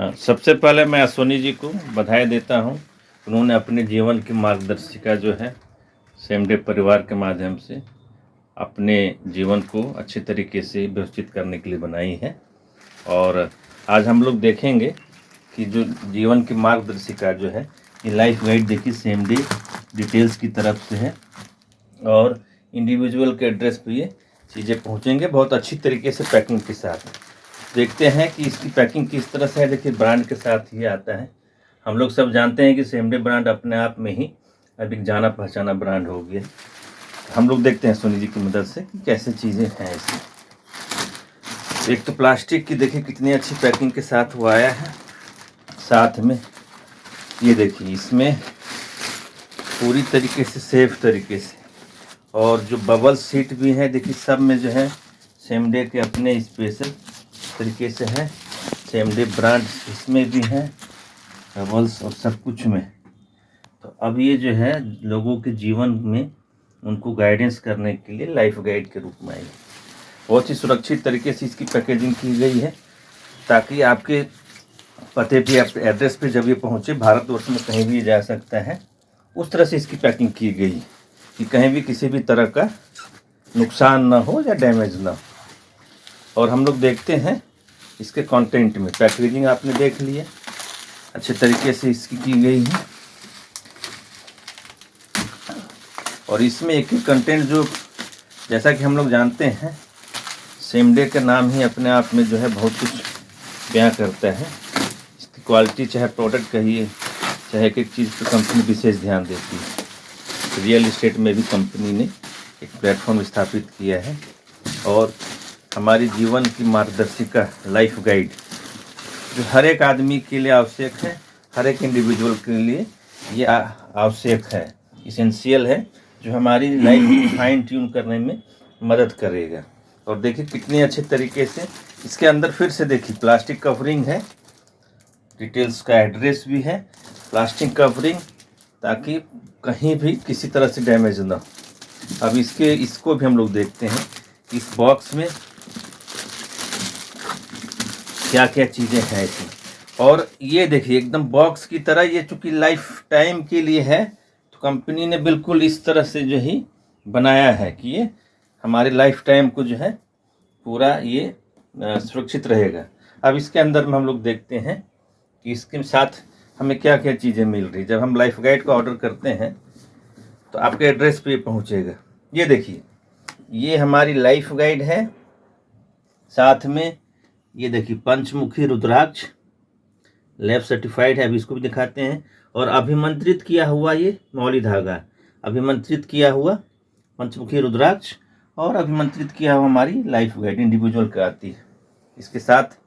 हाँ, सबसे पहले मैं अश्वनी जी को बधाई देता हूँ। उन्होंने अपने जीवन की मार्गदर्शिका जो है सेम डे परिवार के माध्यम से अपने जीवन को अच्छे तरीके से व्यवस्थित करने के लिए बनाई है। और आज हम लोग देखेंगे कि जो जीवन की मार्गदर्शिका जो है ये लाइफ गाइड देखिए सेम डे डिटेल्स की तरफ से है और इंडिविजुअल के एड्रेस पे ये चीज़ें पहुँचेंगे बहुत अच्छी तरीके से पैकिंग के साथ। देखते हैं कि इसकी पैकिंग किस तरह से है। देखिए ब्रांड के साथ ये आता है। हम लोग सब जानते हैं कि सेम डे ब्रांड अपने आप में ही अब एक जाना पहचाना ब्रांड हो गया। हम लोग देखते हैं सोनी जी की मदद से कि कैसे चीज़ें हैं इसमें। एक तो प्लास्टिक की देखिए कितनी अच्छी पैकिंग के साथ वो आया है। साथ में ये देखिए इसमें पूरी तरीके से सेफ तरीके से और जो बबल सीट भी है देखिए सब में जो है सेम डे के अपने स्पेशल तरीके से है। सेम डे ब्रांड इसमें भी है बबल्स और सब कुछ में। तो अब ये जो है लोगों के जीवन में उनको गाइडेंस करने के लिए लाइफ गाइड के रूप में आई। बहुत ही सुरक्षित तरीके से इसकी पैकेजिंग की गई है ताकि आपके पते पे आपके एड्रेस पे जब ये पहुँचे भारतवर्ष में कहीं भी जा सकता है। उस तरह से इसकी पैकिंग की गई है कि कहीं भी किसी भी तरह का नुकसान ना हो या डैमेज ना हो। और हम लोग देखते हैं इसके कंटेंट में पैकेजिंग आपने देख लिया अच्छे तरीके से इसकी की गई है। और इसमें एक एक कंटेंट जो जैसा कि हम लोग जानते हैं सेम डे का नाम ही अपने आप में जो है बहुत कुछ बयां करता है। इसकी क्वालिटी चाहे प्रोडक्ट कहिए चाहे एक एक चीज़ पर कंपनी विशेष ध्यान देती है। रियल इस्टेट में भी कंपनी ने एक प्लेटफॉर्म स्थापित किया है और हमारी जीवन की मार्गदर्शिका लाइफ गाइड जो हर एक आदमी के लिए आवश्यक है, हर एक इंडिविजुअल के लिए ये आवश्यक है, इसेंशियल है, जो हमारी लाइफ को फाइन ट्यून करने में मदद करेगा। और देखिए कितने अच्छे तरीके से इसके अंदर फिर से देखिए प्लास्टिक कवरिंग है, डिटेल्स का एड्रेस भी है, प्लास्टिक कवरिंग ताकि कहीं भी किसी तरह से डैमेज ना हो। अब इसको भी हम लोग देखते हैं इस बॉक्स में क्या क्या चीज़ें हैं इसमें। और ये देखिए एकदम बॉक्स की तरह ये चूँकि लाइफ टाइम के लिए है तो कंपनी ने बिल्कुल इस तरह से जो ही बनाया है कि ये हमारे लाइफ टाइम को जो है पूरा ये सुरक्षित रहेगा। अब इसके अंदर में हम लोग देखते हैं कि इसके साथ हमें क्या क्या चीज़ें मिल रही। जब हम लाइफ गाइड का ऑर्डर करते हैं तो आपके एड्रेस पे पहुंचेगा। ये देखिए ये हमारी लाइफ गाइड है। साथ में ये देखिए पंचमुखी रुद्राक्ष लैब सर्टिफाइड है, अभी इसको भी दिखाते हैं। और अभिमंत्रित किया हुआ ये मौली धागा, अभिमंत्रित किया हुआ पंचमुखी रुद्राक्ष और अभिमंत्रित किया हुआ हमारी लाइफ गाइड इंडिविजुअल का आती है इसके साथ।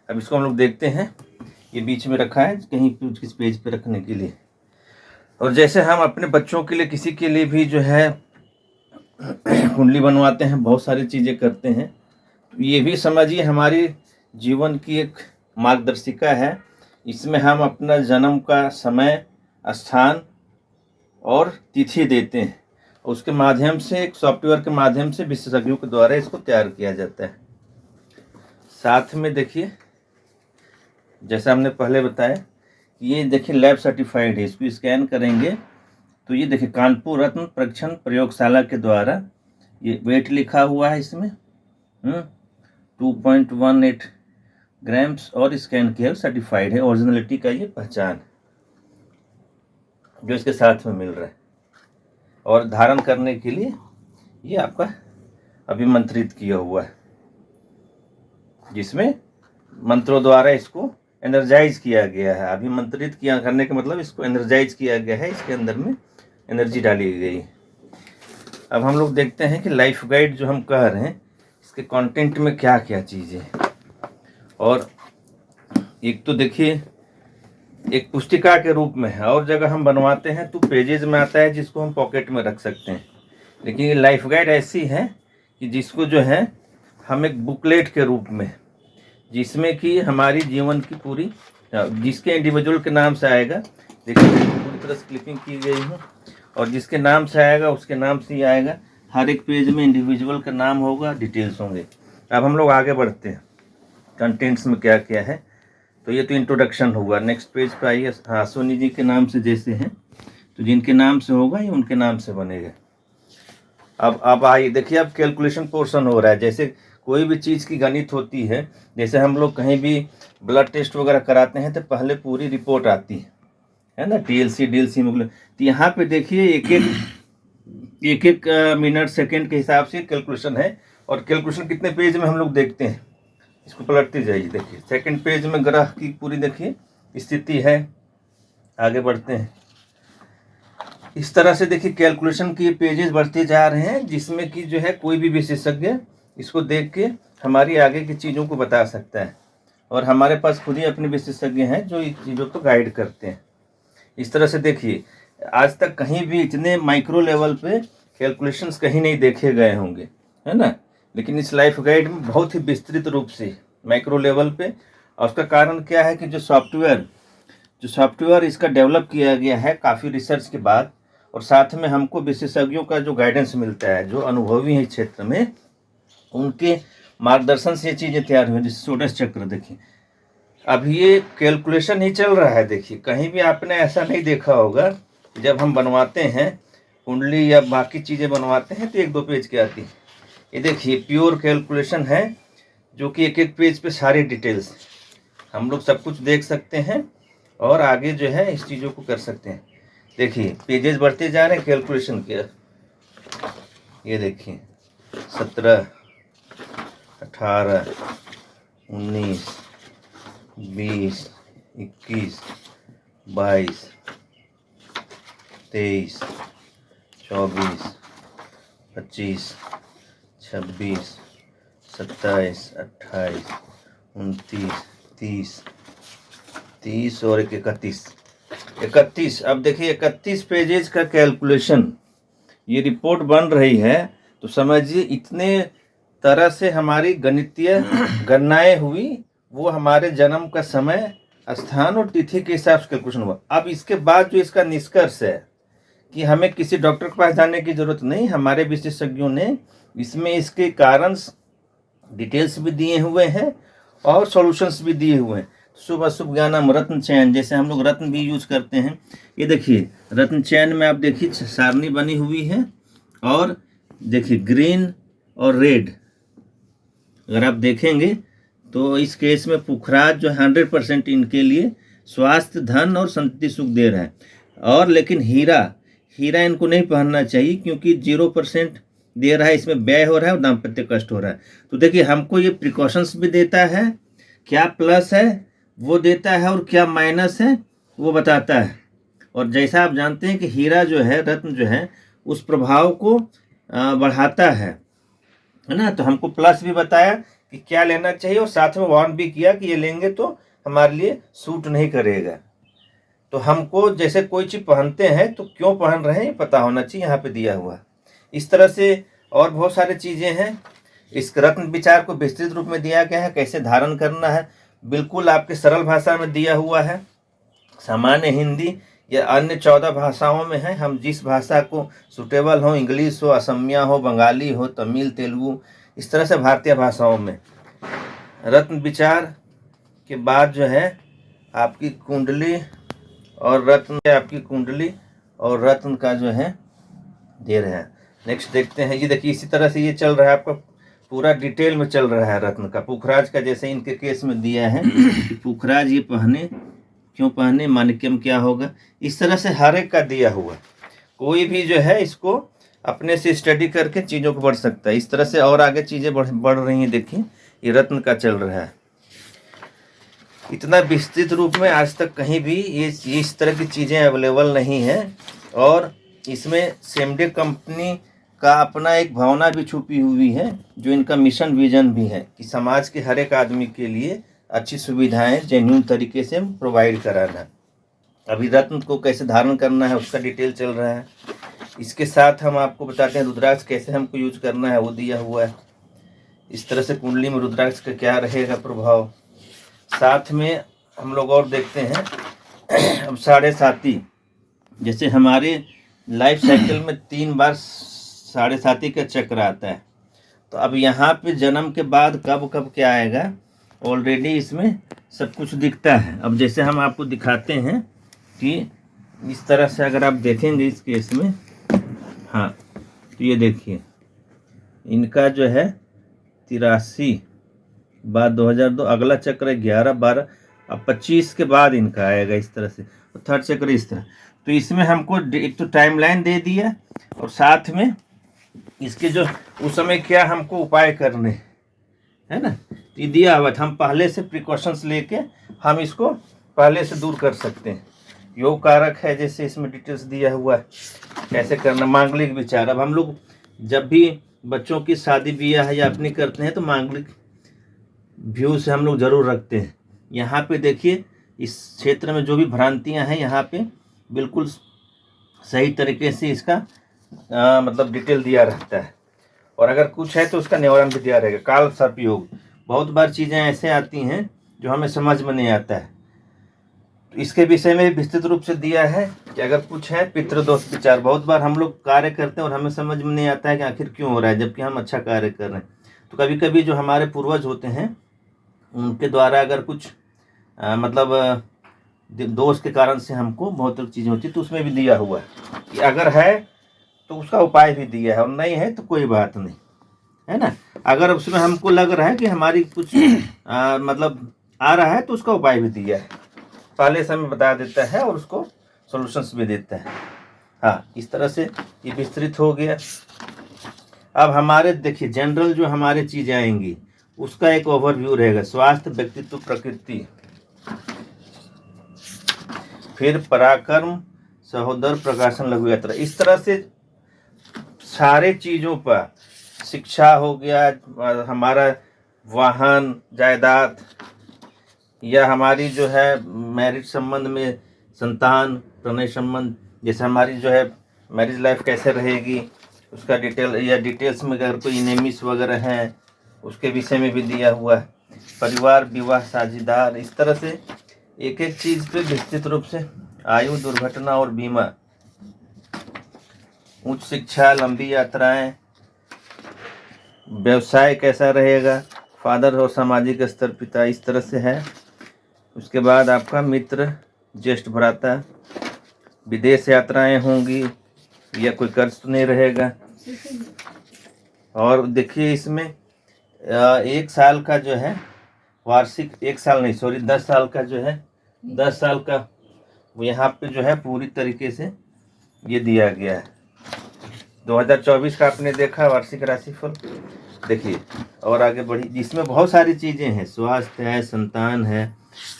अब इसको हम लोग देखते हैं, ये बीच में रखा है कहीं किस पेज पे रखने के लिए। और जैसे हम अपने बच्चों के लिए किसी के लिए भी जो है कुंडली बनवाते हैं, बहुत सारी चीज़ें करते हैं, तो ये भी समझिए हमारी जीवन की एक मार्गदर्शिका है। इसमें हम अपना जन्म का समय, स्थान और तिथि देते हैं। उसके माध्यम से एक सॉफ्टवेयर के माध्यम से विशेषज्ञों के द्वारा इसको तैयार किया जाता है। साथ में देखिए जैसा हमने पहले बताया ये देखिए लैब सर्टिफाइड है। इसको स्कैन करेंगे तो ये देखिए कानपुर रत्न परीक्षण प्रयोगशाला के द्वारा ये वेट लिखा हुआ है इसमें 2.18 ग्राम्स और स्कैन किया सर्टिफाइड है। ओरिजिनलिटी का ये पहचान जो इसके साथ में मिल रहा है। और धारण करने के लिए ये आपका अभिमंत्रित किया हुआ है जिसमें मंत्रों द्वारा इसको एनर्जाइज किया गया है। अभिमंत्रित किया करने का मतलब इसको एनर्जाइज किया गया है, इसके अंदर में एनर्जी डाली गई। अब हम लोग देखते हैं कि लाइफ गाइड जो हम कह रहे हैं इसके कंटेंट में क्या क्या चीज़ें हैं। और एक तो देखिए एक पुस्तिका के रूप में है, और जगह हम बनवाते हैं तो पेजेज में आता है जिसको हम पॉकेट में रख सकते हैं। लेकिन ये लाइफ गाइड ऐसी है कि जिसको जो है हम एक बुकलेट के रूप में, जिसमें कि हमारी जीवन की पूरी जिसके इंडिविजुअल के नाम से आएगा, देखिए पूरी तरह से क्लिपिंग की गई है और जिसके नाम से आएगा उसके नाम से ही आएगा। हर एक पेज में इंडिविजुअल का नाम होगा, डिटेल्स होंगे। अब हम लोग आगे बढ़ते हैं कंटेंट्स में क्या क्या है। तो ये तो इंट्रोडक्शन हुआ। नेक्स्ट पेज पे आइए। हाँ, सोनी जी के नाम से जैसे हैं, तो जिनके नाम से होगा ये उनके नाम से बनेगा। अब आइए देखिए, अब कैलकुलेशन पोर्शन हो रहा है। जैसे कोई भी चीज़ की गणित होती है, जैसे हम लोग कहीं भी ब्लड टेस्ट वगैरह कराते हैं तो पहले पूरी रिपोर्ट आती है ना, TLC DLC में। तो यहाँ पे देखिए एक एक मिनट सेकंड के हिसाब से कैलकुलेशन है। और कैलकुलेशन कितने पेज में हम लोग देखते हैं, इसको पलटते जाइए। देखिए सेकंड पेज में ग्राफ की पूरी देखिए स्थिति है। आगे बढ़ते हैं। इस तरह से देखिए कैलकुलेशन के पेजेस बढ़ते जा रहे हैं, जिसमें कि जो है कोई भी विशेषज्ञ इसको देख के हमारी आगे की चीज़ों को बता सकता है। और हमारे पास खुद ही अपने विशेषज्ञ हैं जो इस चीज़ों को गाइड करते हैं। इस तरह से देखिए, आज तक कहीं भी इतने माइक्रो लेवल पे कैलकुलेशंस कहीं नहीं देखे गए होंगे, है ना। लेकिन इस लाइफ गाइड में बहुत ही विस्तृत रूप से माइक्रो लेवल पे। और उसका कारण क्या है कि जो सॉफ्टवेयर इसका डेवलप किया गया है काफ़ी रिसर्च के बाद, और साथ में हमको विशेषज्ञों का जो गाइडेंस मिलता है, जो अनुभवी हैं इस क्षेत्र में, उनके मार्गदर्शन से ये चीज़ें तैयार हुई। जैसे सोडस चक्र देखिए, अभी ये कैलकुलेशन ही चल रहा है। देखिए कहीं भी आपने ऐसा नहीं देखा होगा कि जब हम बनवाते हैं कुंडली या बाकी चीज़ें बनवाते हैं तो 1-2 पेज की आती है। ये देखिए प्योर कैलकुलेशन है, जो कि एक एक पेज पे सारी डिटेल्स हम लोग सब कुछ देख सकते हैं और आगे जो है इस चीज़ों को कर सकते हैं। देखिए पेजेस बढ़ते जा रहे हैं कैलकुलेशन के। ये देखिए 17, 18, 19, 20, 21, 22, 23, 24, 25, 26, 27, 28, 29, 30 और 31। अब देखिए 31 पेजेज का कैलकुलेशन ये रिपोर्ट बन रही है। तो समझिए इतने तरह से हमारी गणितीय गणनाएं हुई, वो हमारे जन्म का समय, स्थान और तिथि के हिसाब से कैलकुलेशन हुआ। अब इसके बाद जो इसका निष्कर्ष है कि हमें किसी डॉक्टर के पास जाने की जरूरत नहीं, हमारे विशेषज्ञों ने इसमें इसके कारण डिटेल्स भी दिए हुए हैं और सॉल्यूशंस भी दिए हुए हैं। शुभ अशुभ ज्ञानम रत्न चयन, जैसे हम लोग रत्न भी यूज करते हैं। ये देखिए रत्न चयन में आप देखिए सारणी बनी हुई है, और देखिए ग्रीन और रेड अगर आप देखेंगे तो इस केस में पुखराज जो 100% इनके लिए स्वास्थ्य, धन और संतति सुख दे रहा है। और लेकिन हीरा इनको नहीं पहनना चाहिए, क्योंकि 0% दे रहा है, इसमें व्यय हो रहा है और दाम्पत्य कष्ट हो रहा है। तो देखिए हमको ये प्रिकॉशंस भी देता है, क्या प्लस है वो देता है और क्या माइनस है वो बताता है। और जैसा आप जानते हैं कि हीरा जो है, रत्न जो है, उस प्रभाव को बढ़ाता है ना। तो हमको प्लस भी बताया कि क्या लेना चाहिए, और साथ में वार्न भी किया कि ये लेंगे तो हमारे लिए सूट नहीं करेगा। तो हमको जैसे कोई चीज़ पहनते हैं तो क्यों पहन रहे हैं ये पता होना चाहिए, यहाँ पे दिया हुआ। इस तरह से और बहुत सारी चीज़ें हैं। इस रत्न विचार को विस्तृत रूप में दिया गया है, कैसे धारण करना है, बिल्कुल आपके सरल भाषा में दिया हुआ है। सामान्य हिंदी या अन्य 14 भाषाओं में है। हम जिस भाषा को सूटेबल हो, इंग्लिश हो, असमिया हो, बंगाली हो, तमिल, तेलुगु, इस तरह से भारतीय भाषाओं में। रत्न विचार के बाद जो है आपकी कुंडली और रत्न का जो है दे रहे हैं। नेक्स्ट देखते हैं। ये देखिए इसी तरह से ये चल रहा है, आपका पूरा डिटेल में चल रहा है रत्न का। पुखराज का जैसे इनके केस में दिया है कि पुखराज ये क्यों पहने, माणिक्यम क्या होगा, इस तरह से हर एक का दिया हुआ। कोई भी जो है इसको अपने से स्टडी करके चीज़ों को बढ़ सकता है। इस तरह से और आगे चीज़ें बढ़ रही हैं। देखिए ये रत्न का चल रहा है। इतना विस्तृत रूप में आज तक कहीं भी ये इस तरह की चीज़ें अवेलेबल नहीं है। और इसमें सेमडे कंपनी का अपना एक भावना भी छुपी हुई है, जो इनका मिशन विजन भी है कि समाज के हर एक आदमी के लिए अच्छी सुविधाएं जेन्युइन तरीके से प्रोवाइड कराना। अभी रत्न को कैसे धारण करना है उसका डिटेल चल रहा है। इसके साथ हम आपको बताते हैं रुद्राक्ष कैसे हमको यूज करना है, वो दिया हुआ है। इस तरह से कुंडली में रुद्राक्ष का क्या रहेगा प्रभाव। साथ में हम लोग और देखते हैं अब 7.5, जैसे हमारे लाइफ साइकिल में 3 बार 7.5 का चक्र आता है। तो अब यहाँ पे जन्म के बाद कब क्या आएगा ऑलरेडी इसमें सब कुछ दिखता है। अब जैसे हम आपको दिखाते हैं कि इस तरह से अगर आप देखेंगे इस केस में, हाँ तो ये देखिए इनका जो है 83 बाद 2002, अगला चक्र 11 12, अब 25 के बाद इनका आएगा इस तरह से, तो थर्ड चक्र इस तरह। तो इसमें हमको एक तो टाइमलाइन दे दिया और साथ में इसके जो उस समय क्या हमको उपाय करने है ना, ये दिया हुआ था। हम पहले से प्रिकॉशंस लेके हम इसको पहले से दूर कर सकते हैं। योग कारक है, जैसे इसमें डिटेल्स दिया हुआ है कैसे करना। मांगलिक विचार, अब हम लोग जब भी बच्चों की शादी ब्याह या अपनी करते हैं तो मांगलिक व्यू से हम लोग जरूर रखते हैं। यहाँ पे देखिए इस क्षेत्र में जो भी भ्रांतियाँ हैं यहाँ पे बिल्कुल सही तरीके से इसका मतलब डिटेल दिया रहता है, और अगर कुछ है तो उसका निवारण भी दिया रहेगा। काल सर्प योग, बहुत बार चीज़ें ऐसे आती हैं जो हमें समझ में नहीं आता है, तो इसके विषय में विस्तृत रूप से दिया है कि अगर कुछ है। पितृदोष विचार, बहुत बार हम लोग कार्य करते हैं और हमें समझ में नहीं आता है कि आखिर क्यों हो रहा है, जबकि हम अच्छा कार्य कर रहे हैं। तो कभी कभी जो हमारे पूर्वज होते हैं उनके द्वारा अगर कुछ मतलब दोष के कारण से हमको बहुत चीज़ें होती है, तो उसमें भी दिया हुआ है कि अगर है तो उसका उपाय भी दिया है, और नहीं है तो कोई बात नहीं, है ना। अगर उसमें हमको लग रहा है कि हमारी कुछ मतलब आ रहा है तो उसका उपाय भी दिया है, पहले से हमें बता देता है और उसको सॉल्यूशंस भी देता है। हाँ, इस तरह से ये विस्तृत हो गया। अब हमारे देखिए जनरल जो हमारे चीज़ें आएंगी उसका एक ओवरव्यू रहेगा। स्वास्थ्य, व्यक्तित्व, प्रकृति, फिर पराक्रम, सहोदर, प्रकाशन, लघु यात्रा। इस तरह से सारे चीज़ों पर, शिक्षा हो गया, हमारा वाहन, जायदाद, या हमारी जो है मैरिज संबंध में संतान, प्रणय संबंध, जैसे हमारी जो है मैरिज लाइफ कैसे रहेगी उसका डिटेल, या डिटेल्स में अगर कोई इनेमिस वगैरह हैं उसके विषय में भी दिया हुआ है। परिवार, विवाह, साझेदार, इस तरह से एक एक चीज़ पे विस्तृत रूप से। आयु, दुर्घटना और बीमा, उच्च शिक्षा, लंबी यात्राएं, व्यवसाय कैसा रहेगा, फादर और सामाजिक स्तर, पिता, इस तरह से है। उसके बाद आपका मित्र, ज्येष्ठ भ्राता, विदेश यात्राएं होंगी या कोई कर्ज तो नहीं रहेगा। और देखिए इसमें 1 साल का जो है वार्षिक, 1 साल नहीं सॉरी 10 साल का जो है, 10 साल का वो यहाँ पे जो है पूरी तरीके से ये दिया गया है। 2024 का आपने देखा वार्षिक राशिफल, देखिए और आगे बढ़ी, जिसमें बहुत सारी चीज़ें हैं। स्वास्थ्य है, संतान है,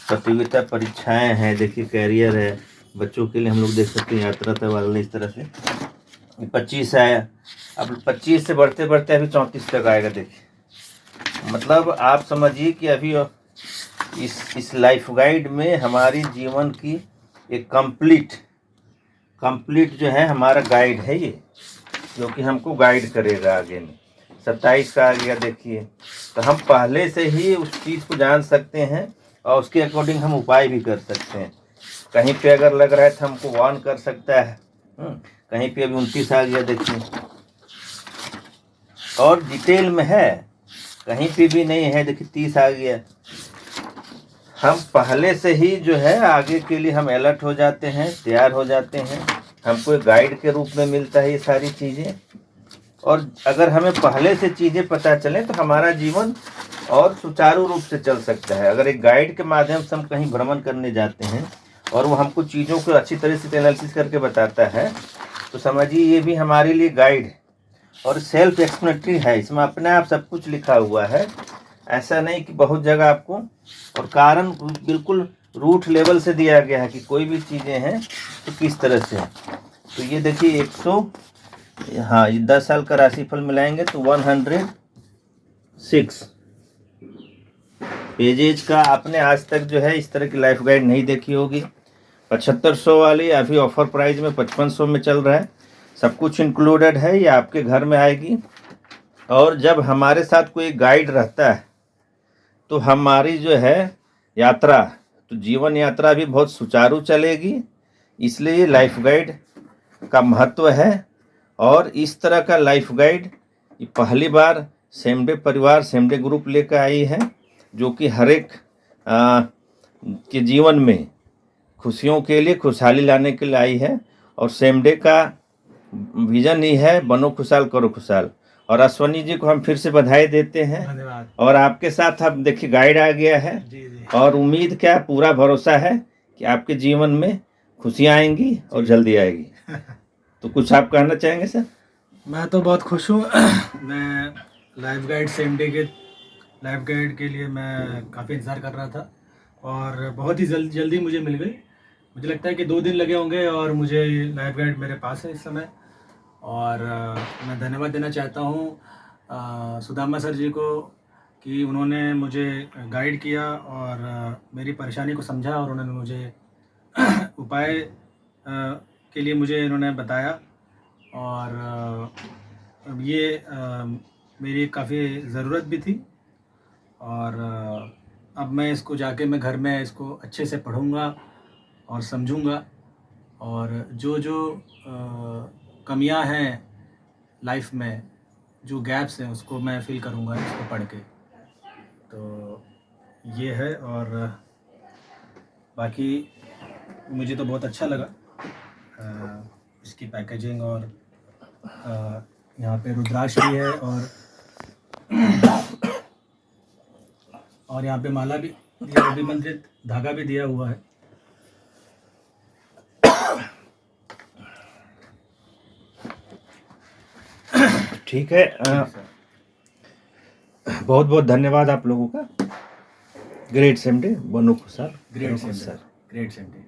प्रतियोगिता परीक्षाएं हैं, देखिए कैरियर है, बच्चों के लिए हम लोग देख सकते हैं यात्रा तबादला, इस तरह से 25 आया। अब 25 से बढ़ते बढ़ते अभी 34 तक आएगा। देखिए मतलब आप समझिए कि अभी इस लाइफ गाइड में हमारी जीवन की एक कंप्लीट जो है हमारा गाइड है ये, जो कि हमको गाइड करेगा आगे में। 27 का आ गया देखिए, तो हम पहले से ही उस चीज़ को जान सकते हैं और उसके अकॉर्डिंग हम उपाय भी कर सकते हैं। कहीं पे अगर लग रहा है तो हमको वार्न कर सकता है। कहीं पे अभी 29 आ गया देखिए, और डिटेल में है, कहीं पे भी नहीं है। देखिए 30 आ गया। हम पहले से ही जो है आगे के लिए हम अलर्ट हो जाते हैं, तैयार हो जाते हैं। हमको एक गाइड के रूप में मिलता है ये सारी चीज़ें, और अगर हमें पहले से चीज़ें पता चलें तो हमारा जीवन और सुचारू रूप से चल सकता है। अगर एक गाइड के माध्यम से हम कहीं भ्रमण करने जाते हैं और वो हमको चीज़ों को अच्छी तरह से एनालिसिस करके बताता है, तो समझिए ये भी हमारे लिए गाइड है और सेल्फ एक्सप्लेनेटरी है। इसमें अपने आप सब कुछ लिखा हुआ है, ऐसा नहीं कि बहुत जगह आपको, और कारण बिल्कुल रूट लेवल से दिया गया है कि कोई भी चीज़ें हैं तो किस तरह से है। तो ये देखिए 100, हाँ ये 10 साल का राशिफल मिलाएंगे तो 106 पेजेज का। आपने आज तक जो है इस तरह की लाइफ गाइड नहीं देखी होगी। 7500 वाली अभी ऑफर प्राइस में 5500 में चल रहा है, सब कुछ इंक्लूडेड है, ये आपके घर में आएगी। और जब हमारे साथ कोई गाइड रहता है तो हमारी जो है यात्रा, तो जीवन यात्रा भी बहुत सुचारू चलेगी। इसलिए लाइफ गाइड का महत्व है। और इस तरह का लाइफ गाइड पहली बार सेम डे परिवार, सेम डे ग्रुप लेकर आई है। जो कि हर एक के जीवन में खुशियों के लिए, खुशहाली लाने के लिए आई है। और सेम डे का विजन ही है, बनो खुशहाल करो खुशहाल। और अश्वनी जी को हम फिर से बधाई देते हैं। धन्यवाद। और आपके साथ अब देखिए गाइड आ गया है। जी जी। और उम्मीद क्या, पूरा भरोसा है कि आपके जीवन में खुशियाँ आएंगी और जल्दी आएगी। तो कुछ आप कहना चाहेंगे सर? मैं तो बहुत खुश हूँ। मैं लाइफ गाइड सेम डे के लाइफ गाइड के लिए मैं काफ़ी इंतज़ार कर रहा था और बहुत ही जल्दी मुझे मिल गई। मुझे लगता है कि 2 दिन लगे होंगे और मुझे लाइफ गाइड मेरे पास है इस समय। और मैं धन्यवाद देना चाहता हूँ सुदामा सर जी को कि उन्होंने मुझे गाइड किया और मेरी परेशानी को समझा और उन्होंने मुझे उपाय के लिए मुझे इन्होंने बताया। और ये मेरी काफ़ी ज़रूरत भी थी। और अब मैं इसको जाके मैं घर में इसको अच्छे से पढ़ूँगा और समझूँगा और जो जो कमियां हैं लाइफ में, जो गैप्स हैं, उसको मैं फिल करूँगा इसको पढ़ के। तो ये है। और बाकी मुझे तो बहुत अच्छा लगा इसकी पैकेजिंग। और यहाँ पे रुद्राक्ष भी है और यहाँ पे माला भी दिया, अभिमंत्रित धागा भी दिया हुआ है। ठीक है। बहुत बहुत धन्यवाद आप लोगों का। ग्रेट सेम डे, बनो खुशहाल। Great same day.